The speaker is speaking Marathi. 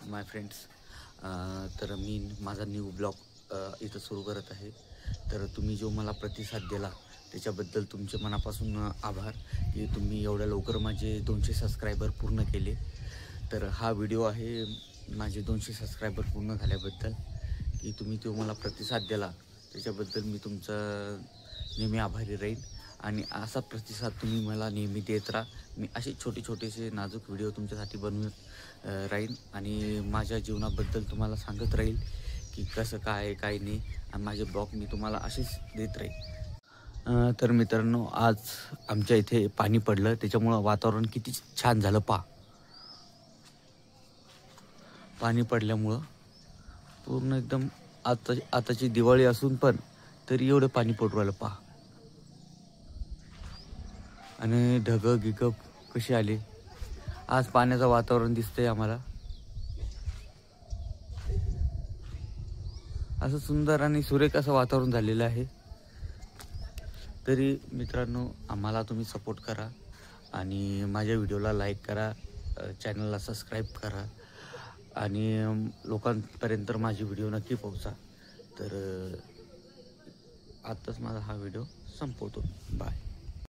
माय फ्रेंड्स. तर मी माझा न्यू ब्लॉग इथं सुरू करत आहे. तर तुम्ही जो मला प्रतिसाद दिला त्याच्याबद्दल तुमचे मनापासून आभार की तुम्ही एवढ्या लवकर माझे 200 सबस्क्रायबर पूर्ण केले. तर हा व्हिडिओ आहे माझे 200 सबस्क्रायबर पूर्ण झाल्याबद्दल, की तुम्ही तो मला प्रतिसाद दिला त्याच्याबद्दल मी तुमचा नेहमी आभारी राहील. आणि असा प्रतिसाद तुम्ही मला नेहमी देत राहा. मी असे छोटेसे नाजूक व्हिडिओ तुमच्यासाठी बनवत राहीन आणि माझ्या जीवनाबद्दल तुम्हाला सांगत राहील की कसं काय काय नाही, आणि माझे ब्लॉग मी तुम्हाला असेच देत राहील. तर मित्रांनो, आज आमच्या इथे पाणी पडलं, त्याच्यामुळं वातावरण किती छान झालं पहा. पाणी पडल्यामुळं पूर्ण एकदम आताची दिवाळी असून पण तरी एवढं पाणी पडू राहिलं पहा. आणि ढगं गिगं कसे आले. आज पाण्याचं वातावरण दिसतंय आम्हाला. असं सुंदर आणि सुरेख असं वातावरण झालेलं आहे. तरी मित्रांनो, आम्हाला तुम्ही सपोर्ट करा आणि माझ्या व्हिडिओला लाईक करा, चॅनलला सबस्क्राईब करा आणि लोकांपर्यंत माझी व्हिडिओ नक्की पोहोचा. तर आत्ताच माझा हा व्हिडिओ संपवतो. बाय.